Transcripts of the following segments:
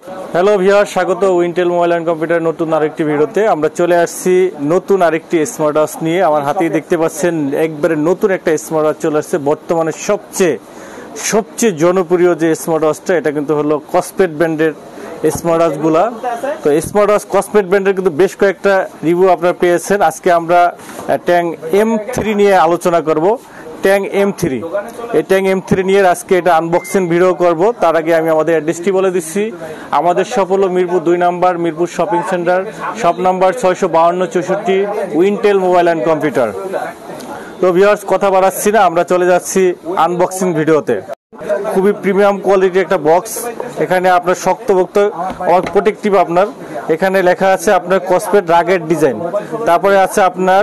Hello viewer, স্বাগত Wintel mobile and computer নতুন আরেকটি ভিডিওতে। আমরা চলে আসছি নতুন আরেকটি স্মার্ট ওয়াচ নিয়ে। আমার হাতেই দেখতে পাচ্ছেন একবারে নতুন একটা স্মার্ট ওয়াচ চলে আসছে। বর্তমানে সবচেয়ে জনপ্রিয় যে স্মার্ট ওয়াচটা, এটা কিন্তু হলো কসপেট ব্র্যান্ডের স্মার্ট ওয়াচগুলা। তো স্মার্ট ওয়াচ কসপেট ব্র্যান্ডের কিন্তু বেশ কয়েকটা রিভিউ আপনারা পেয়েছেন। আজকে আমরা ট্যাং M3 নিয়ে আলোচনা করব। ট্যাং M3, এই ট্যাং M3 নিয়ে আজকে এটা আনবক্সিং ভিডিও করব। তার আগে আমি আমাদের অ্যাড্রেসটি বলে দিচ্ছি। আমাদের শপ হলো মিরপুর 2 নম্বর, Mirpur shopping centre, shop number 65264, Wintel mobile and computer. তো ভিউয়ার্স, কথা বাড়াচ্ছি না, আমরা চলে যাচ্ছি আনবক্সিং ভিডিওতে। খুবই প্রিমিয়াম কোয়ালিটির একটা বক্স। এখানে আপনার শক্তপোক্ত প্রোটেক্টিভ, আপনার এখানে লেখা আছে আপনার কসপেট রাগেড ডিজাইন। তারপরে আছে আপনার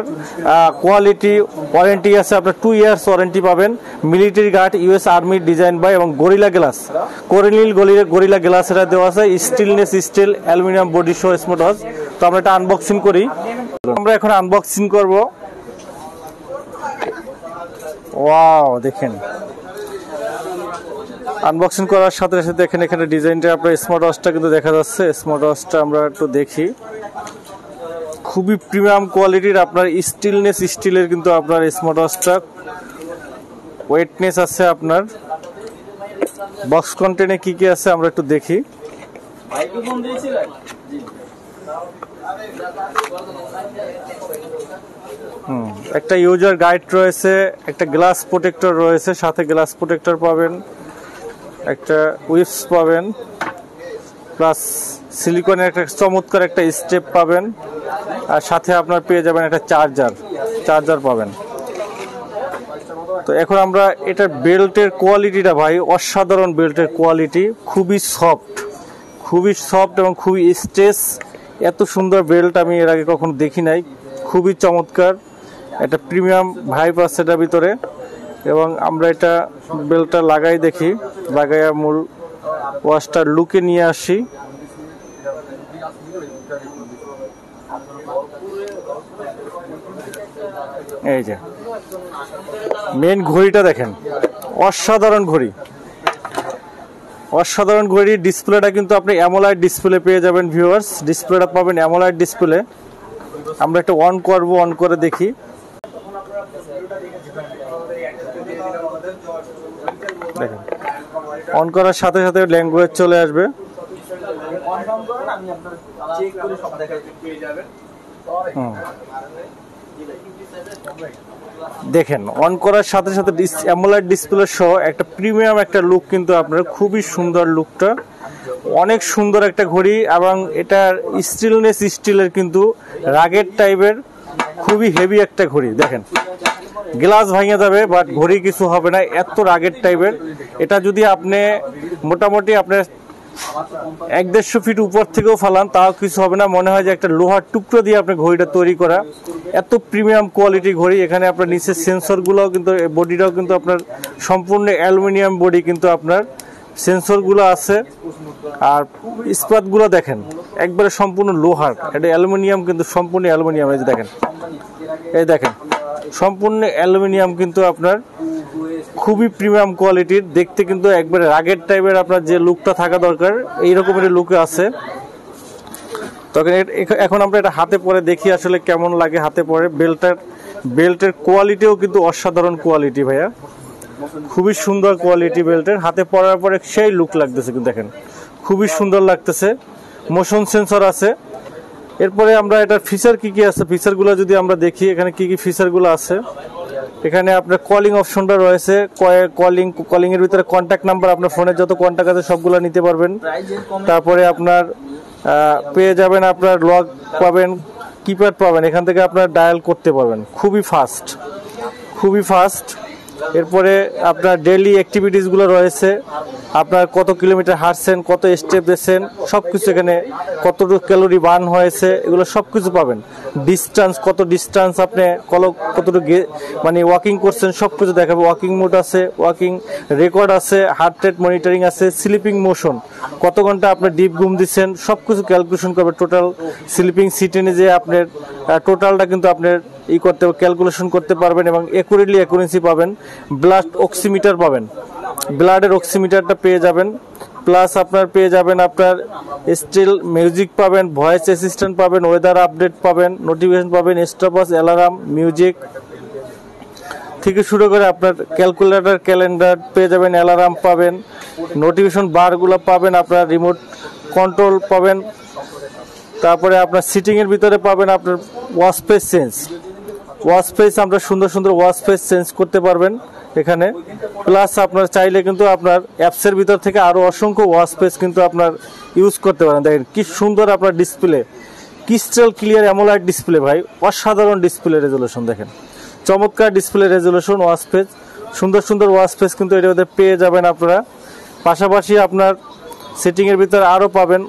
কোয়ালিটি ওয়ারেন্টি আছে, আপনার 2 ইয়ার্স ওয়ারেন্টি পাবেন। মিলিটারি গার্ড, US আর্মি ডিজাইন বাই, এবং গরিলা গ্লাস, গরিলা গ্লাস এটা দেওয়া আছে। স্টিলনেস স্টিল, অ্যালুমিনিয়াম বডি সহ স্মার্ট ওয়াচ। তো আমরা এটা আনবক্সিং করি। আমরা এখন আনবক্সিং করব। ওয়াও, দেখেন আনবক্সিং করার সাথে সাথে এখানে ডিজাইনটা আপনার স্মার্ট ওয়াচটা কিন্তু দেখা যাচ্ছে। স্মার্ট ওয়াচটা আমরা একটু দেখি। খুবই প্রিমিয়াম কোয়ালিটির আপনার স্টিলনেস স্টিলের কিন্তু আপনার স্মার্ট ওয়াচটা। ওয়েটনেস আছে আপনার। বক্স কন্টেন্টে কি কি আছে আমরা একটু দেখি। একটা ইউজার গাইড রয়েছে, একটা গ্লাস প্রোটেক্টর রয়েছে, সাথে গ্লাস প্রোটেক্টর পাবেন, একটা উইপস পাবেন, প্লাস সিলিকনের একটা চমৎকার একটা স্টেপ পাবেন, আর সাথে আপনার পেয়ে যাবেন একটা চার্জার পাবেন। তো এখন আমরা এটার বেল্টের কোয়ালিটিটা, ভাই অসাধারণ বেল্টের কোয়ালিটি। খুবই সফট এবং খুবই স্ট্রেচ। এত সুন্দর বেল্ট আমি এর আগে কখনো দেখি নাই। খুবই চমৎকার একটা প্রিমিয়াম ভাইব আছে এটার ভিতরে। এবং আমরা এটা বেল্টটা লাগাই দেখি, লাগাইয়া মূল ওয়াচটার লুকে নিয়ে আসি। এই যে মেন ঘড়িটা দেখেন, অসাধারণ ঘড়ি। ডিসপ্লেটা কিন্তু আপনি অ্যামোলাইড ডিসপ্লে পেয়ে যাবেন ভিউয়ার্স। ডিসপ্লেটা পাবেন অ্যামোলাইড ডিসপ্লে। আমরা একটা অন করব, অন করে দেখি। দেখেন, অন করার সাথে সাথে ল্যাঙ্গুয়েজ চলে আসবে। দেখেন, অন করার সাথে সাথে অ্যামোলেড ডিসপ্লে সহ একটা প্রিমিয়াম একটা লুক কিন্তু আপনার। খুবই সুন্দর লুকটা, অনেক সুন্দর একটা ঘড়ি। এবং এটার স্টিলনেস স্টিলের কিন্তু রাগেড টাইপের, খুবই হেভি একটা ঘড়ি। দেখেন, গ্লাস ভাঙে যাবে বাট ঘড়ি কিছু হবে না, এত রাগেড টাইপের। এটা যদি আপনি মোটামুটি আপনার 1-150 ফিট উপর থেকেও ফালান, তাও কিছু হবে না। মনে হয় যে একটা লোহার টুকরো দিয়ে আপনার ঘড়িটা তৈরি করা। এত প্রিমিয়াম কোয়ালিটি ঘড়ি। এখানে আপনার নিচের সেন্সরগুলোও কিন্তু, বডিটাও কিন্তু আপনার সম্পূর্ণ অ্যালুমিনিয়াম বডি কিন্তু আপনার সেন্সরগুলো আছে। আর ইস্পাতগুলো দেখেন একবারে সম্পূর্ণ লোহার, এটা অ্যালুমিনিয়াম কিন্তু সম্পূর্ণ অ্যালুমিনিয়াম। এই দেখেন সম্পূর্ণ অ্যালুমিনিয়াম কিন্তু আপনার। খুবই প্রিমিয়াম কোয়ালিটির, দেখতে কিন্তু একবারে রাগেড টাইপের আপনার যে লুকটা থাকা দরকার, এই রকমের লুকে আছে। তখন এখন আমরা এটা হাতে পরে দেখি আসলে কেমন লাগে হাতে পরে। বেল্টের কোয়ালিটিও কিন্তু অসাধারণ কোয়ালিটি ভাইয়া, খুবই সুন্দর কোয়ালিটি বেল্টের। হাতে পরার পরে সেই লুক লাগতেছে কিন্তু, দেখেন খুবই সুন্দর লাগতেছে। মোশন সেন্সর আছে। এরপরে আমরা এটার ফিচার কি আছে, ফিচারগুলো যদি আমরা দেখি, এখানে কি ফিচারগুলো আছে। এখানে আপনার কলিং অপশনটা রয়েছে। কলিং এর ভিতরে কন্ট্যাক্ট নাম্বার, আপনার ফোনের যত কন্ট্যাক্ট আছে সবগুলো নিতে পারবেন। তারপরে আপনার পেয়ে যাবেন, আপনার লক পাবেন, কিপ্যাড পাবেন, এখান থেকে আপনার ডায়াল করতে পারবেন। খুবই ফাস্ট। এরপরে আপনার ডেইলি অ্যাক্টিভিটিসগুলো রয়েছে। আপনার কত কিলোমিটার হাঁটছেন, কত স্টেপ দিয়েছেন, সব কিছু এখানে, কতটুকু ক্যালোরি বার্ন হয়েছে, এগুলো সব কিছু পাবেন। কত ডিস্টেন্স আপনি কতটুকু মানে ওয়াকিং করছেন, সব কিছু দেখাবে। ওয়াকিং মোড আছে, ওয়াকিং রেকর্ড আছে, হার্ট রেট মনিটরিং আছে, স্লিপিং মোশন, কত ঘন্টা আপনি ডিপ ঘুম দিচ্ছেন, সব কিছু ক্যালকুলেশন করবে। টোটাল স্লিপিং সিটেনে যে আপনার টোটালটা কিন্তু আপনার ক্যালকুলেশন করতে পারবেন এবং অ্যাকুরেন্সি পাবেন। ব্লাড অক্সিমিটার পাবেন, ব্লাডের অক্সিমিটারটা পেয়ে যাবেন। প্লাস আপনার পেয়ে যাবেন আপনার স্টিল মিউজিক পাবেন, ভয়েস অ্যাসিস্ট্যান্ট পাবেন, ওয়েদার আপডেট পাবেন, নোটিফিকেশন পাবেন, স্টপওয়াচ, অ্যালার্ম, মিউজিক থেকে শুরু করে আপনার ক্যালকুলেটর, ক্যালেন্ডার পেয়ে যাবেন, অ্যালার্ম পাবেন, নোটিফিকেশন বারগুলো পাবেন, আপনার রিমোট কন্ট্রোল পাবেন। তারপরে আপনার সিটিংয়ের ভিতরে পাবেন আপনার wash space change, wash space আমরা সুন্দর সুন্দর ওয়াশ স্পেস চেঞ্জ করতে পারবেন এখানে। প্লাস আপনার চাইলে কিন্তু আপনার অ্যাপসের ভিতর থেকে আরও অসংখ্য ওয়াশ স্পেস কিন্তু আপনার ইউজ করতে পারেন। দেখেন কি সুন্দর আপনার ডিসপ্লে, ক্রিস্টাল ক্লিয়ার অ্যামোলাইড ডিসপ্লে ভাই, অসাধারণ ডিসপ্লে রেজুলেশন। দেখেন চমৎকার ডিসপ্লে রেজুলেশন, ওয়াশ স্পেস, সুন্দর সুন্দর ওয়াশ স্পেস কিন্তু এটার মধ্যে পেয়ে যাবেন আপনারা। পাশাপাশি আপনার সেটিংয়ের ভিতরে আরও পাবেন,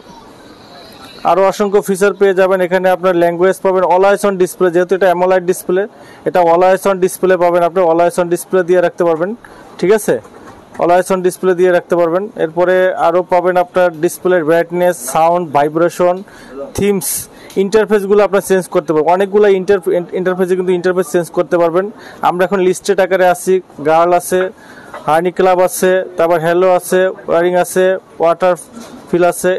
আরও অসংখ্য ফিচার পেয়ে যাবেন এখানে। আপনার ল্যাঙ্গুয়েজ পাবেন, অলওয়েজ অন ডিসপ্লে, যেহেতু এটা অ্যামোলাইড ডিসপ্লে, এটা অলওয়েজ অন ডিসপ্লে পাবেন। আপনি অলওয়েজ অন ডিসপ্লে দিয়ে রাখতে পারবেন, ঠিক আছে, অলওয়েজ অন ডিসপ্লে দিয়ে রাখতে পারবেন। এরপরে আরও পাবেন আপনার ডিসপ্লের ব্রাইটনেস, সাউন্ড, ভাইব্রেশন, থিমস, ইন্টারফেসগুলো আপনার চেঞ্জ করতে পারবেন। অনেকগুলো ইন্টারফেসে কিন্তু ইন্টারফেস চেঞ্জ করতে পারবেন। আমরা এখন লিস্টেড আকারে আছি, গার্ল আছে, হানি ক্লাব আছে, তারপর হ্যালো আছে, ওয়ারিং আছে, ওয়াটার ফিল আছে,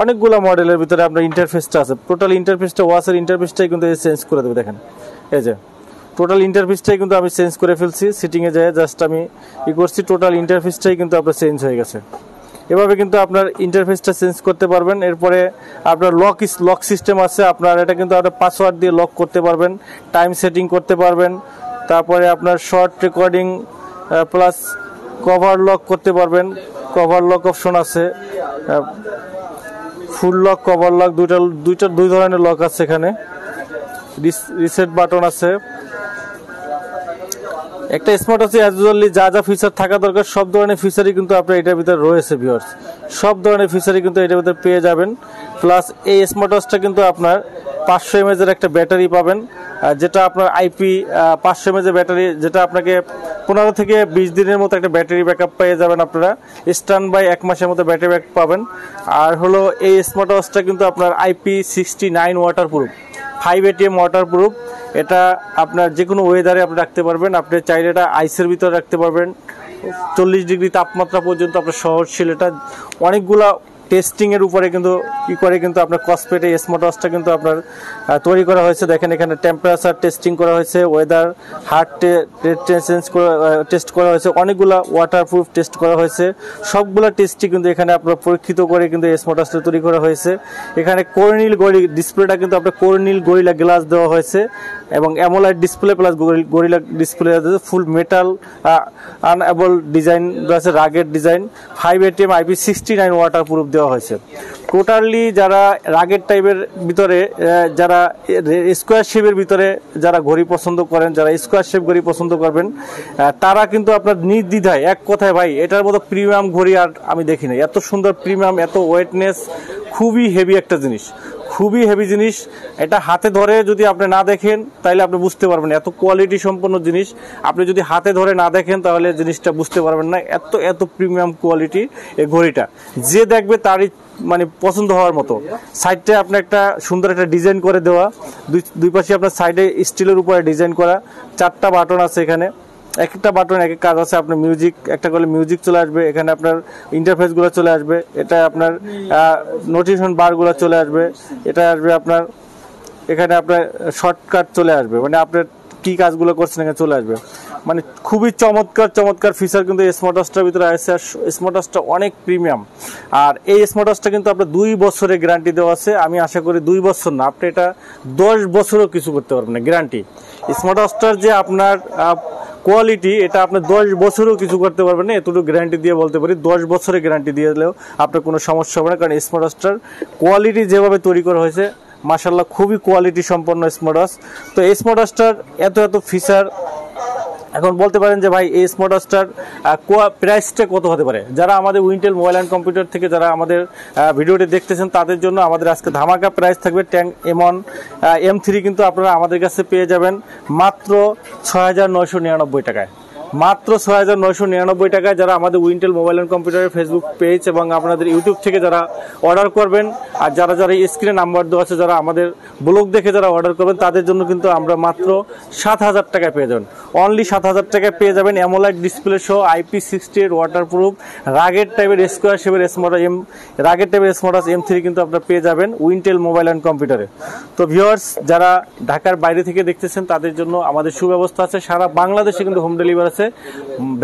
অনেকগুলো মডেলের ভিতরে আপনার ইন্টারফেসটা আছে। টোটাল ইন্টারফেসটা, ওয়াশের ইন্টারফেসটাই কিন্তু চেঞ্জ করে দেবে। দেখেন এই যে টোটাল ইন্টারফেসটাই কিন্তু আমি চেঞ্জ করে ফেলছি, সিটিংয়ে যায় জাস্ট আমি করছি, টোটাল ইন্টারফেসটাই কিন্তু আপনার চেঞ্জ হয়ে গেছে। এভাবে কিন্তু আপনার ইন্টারফেসটা চেঞ্জ করতে পারবেন। এরপরে আপনার লক সিস্টেম আছে, আপনার এটা কিন্তু আপনার পাসওয়ার্ড দিয়ে লক করতে পারবেন, টাইম সেটিং করতে পারবেন। তারপরে আপনার short recording plus cover lock করতে পারবেন, কভার লক অপশন আছে, ফুল লক, কভার লক, দুই ধরনের লক আছে এখানে। রিসেট বাটন আছে। একটা স্মার্ট ওয়াচে অ্যাকচুয়ালি যা যা ফিচার থাকা দরকার সব ধরনের ফিচারই কিন্তু আপনার এটার ভিতরে রয়েছে ভিউয়ার্স, সব ধরনের ফিচারই কিন্তু এটার ভিতরে পেয়ে যাবেন। প্লাস এই স্মার্ট ওয়াচটা কিন্তু আপনার 500 mAh একটা ব্যাটারি পাবেন, যেটা আপনার আইপি 500 mAh ব্যাটারি, যেটা আপনাকে 15 থেকে 20 দিনের মতো একটা ব্যাটারি ব্যাকআপ পেয়ে যাবেন আপনারা। স্ট্যান্ড বাই 1 মাসের মতো ব্যাটারি ব্যাকআপ পাবেন। আর হলো এই স্মার্ট ওয়াচটা কিন্তু আপনার IP69 ওয়াটারপ্রুফ, 5 ATM ওয়াটারপ্রুফ। এটা আপনার যে কোনো ওয়েদারে আপনি রাখতে পারবেন। আপনি চাইলে এটা আইসের ভিতরে রাখতে পারবেন, 40 ডিগ্রি তাপমাত্রা পর্যন্ত আপনার সহনশীল। এটা অনেকগুলা টেস্টিংয়ের উপরে কিন্তু কিন্তু আপনার কসপেটে স্মার্ট ওয়াচটা কিন্তু আপনার তৈরি করা হয়েছে। দেখেন এখানে টেম্পারেচার টেস্টিং করা হয়েছে, ওয়েদার, হার্ট টেস্ট করা হয়েছে, অনেকগুলা ওয়াটারপ্রুফ টেস্ট করা হয়েছে। সবগুলা টেস্টই কিন্তু এখানে আপনার পরীক্ষিত করে কিন্তু স্মার্ট ওয়াচটা তৈরি করা হয়েছে। এখানে কর্নিল ডিসপ্লেটা কিন্তু আপনার কর্নিল গরিলা গ্লাস দেওয়া হয়েছে এবং AMOLED display plus Gorilla display, full metal unable design আছে, rugged design, 5 ATM IP69 waterproof দেওয়া হয়েছে। টোটালি যারা রাগেড টাইপের ভিতরে, যারা স্কোয়ার শেপের ভিতরে যারা ঘড়ি পছন্দ করেন, যারা স্কোয়ার শেপ ঘড়ি পছন্দ করবেন, তারা কিন্তু আপনার নির্দ্বিধায়, এক কথায় ভাই এটার মতো প্রিমিয়াম ঘড়ি আর আমি দেখি না। এত সুন্দর প্রিমিয়াম, এত ওয়েটনেস, খুবই হেভি একটা জিনিস, খুবই হেভি জিনিস। এটা হাতে ধরে যদি আপনি না দেখেন তাহলে আপনি বুঝতে পারবেন, এত কোয়ালিটি সম্পন্ন জিনিস আপনি যদি হাতে ধরে না দেখেন তাহলে জিনিসটা বুঝতে পারবেন না। এত প্রিমিয়াম কোয়ালিটি এই ঘড়িটা, যে দেখবে তারই মানে পছন্দ হওয়ার মতো। সাইডে আপনার একটা সুন্দর একটা ডিজাইন করে দেওয়া, দুই পাশে আপনার সাইডে স্টিলের উপরে ডিজাইন করা, 4টা বাটন আছে এখানে, এক একটা বাটন এক এক কাজ আছে। আপনার মিউজিক একটা করলে মিউজিক চলে আসবে, এখানে আপনার ইন্টারফেসগুলো চলে আসবে, এটা আপনার নোটিফিকেশন বারগুলো চলে আসবে, এটা আসবে আপনার এখানে আপনার শর্টকাট চলে আসবে, মানে আপনার কি কাজগুলো করছেন এখানে চলে আসবে। মানে খুবই চমৎকার ফিচার কিন্তু স্মার্ট ওয়াচটার ভিতরে আছে। আর স্মার্ট ওয়াচটা অনেক প্রিমিয়াম। আর এই স্মার্ট ওয়াচটা কিন্তু আপনার 2 বছরের গ্যারান্টি দেওয়া আছে। আমি আশা করি 2 বছর না, আপনি এটা 10 বছরও কিছু করতে পারবেন না, গ্যারান্টি। স্মার্ট ওয়াচটার যে আপনার কোয়ালিটি, এটা আপনি 10 বছরও কিছু করতে পারবেন না, এতটুকু গ্যারান্টি দিয়ে বলতে পারি। 10 বছরের গ্যারান্টি দিয়ে দিলেও আপনার কোনো সমস্যা হবে না, কারণ স্মার্ট ওয়াচটার কোয়ালিটি যেভাবে তৈরি করা হয়েছে মাশাআল্লাহ খুবই কোয়ালিটি সম্পন্ন স্মার্ট ওয়াচ। তো এই স্মার্ট ওয়াচটার এত ফিচার, এখন বলতে পারেন যে ভাই এই স্মার্ট ওয়াচটার প্রাইসটা কত হতে পারে। যারা আমাদের উইন্টেল মোবাইল অ্যান্ড কম্পিউটার থেকে যারা আমাদের ভিডিওটি দেখতেছেন তাদের জন্য আমাদের আজকে ধামাকা প্রাইস থাকবে। ট্যাং M1 M3 কিন্তু আপনারা আমাদের কাছে পেয়ে যাবেন মাত্র 6,999 টাকায়। মাত্র 6,999 টাকায়। যারা আমাদের উইন্টেল মোবাইল অ্যান্ড কম্পিউটারের ফেসবুক পেজ এবং আপনাদের ইউটিউব থেকে যারা অর্ডার করবেন, আর যারা যারা স্ক্রিনে নাম্বার দেওয়া আছে যারা আমাদের ব্লগ দেখে যারা অর্ডার করবেন, তাদের জন্য কিন্তু আমরা মাত্র 7,000 টাকায় পেয়ে যাবেন। অনলি 7,000 টাকায় পেয়ে যাবেন অ্যামোলাইড ডিসপ্লে সহ IP68 ওয়াটারপ্রুফ রাগেড টাইপের স্কোয়ার শেপের রাগেড টাইপের স্মার্টাস M3 কিন্তু আপনারা পেয়ে যাবেন উইন্টেল মোবাইল অ্যান্ড কম্পিউটারে। তো ভিউয়ার্স, যারা ঢাকার বাইরে থেকে দেখতেছেন তাদের জন্য আমাদের সুব্যবস্থা আছে। সারা বাংলাদেশে কিন্তু হোম ডেলিভারি আছে।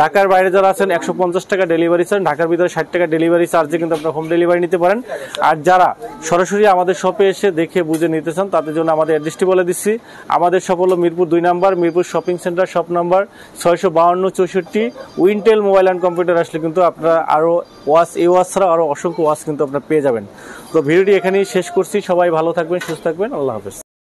ঢাকার বাইরে যারা আছেন 150 টাকা ডেলিভারি চার্জ, ঢাকার ভিতরে 60 টাকা ডেলিভারি চার্জে কিন্তু আপনারা হোম ডেলিভারি নিতে পারেন। আর যারা সরাসরি আমাদের শপে এসে দেখে বুঝে নিতে চান তাদের জন্য আমাদের অ্যাড্রেসটি বলে দিচ্ছি। আমাদের শপ হলো মিরপুর 2 নম্বর, Mirpur shopping centre, shop number 65264। Wintel mobile and computer আসলে কিন্তু আপনারা আরও এই ওয়াচ ছাড়া আরও অসংখ্য ওয়াচ কিন্তু আপনারা পেয়ে যাবেন। তো ভিডিওটি এখানেই শেষ করছি। সবাই ভালো থাকবেন, সুস্থ থাকবেন। আল্লাহ হাফেজ।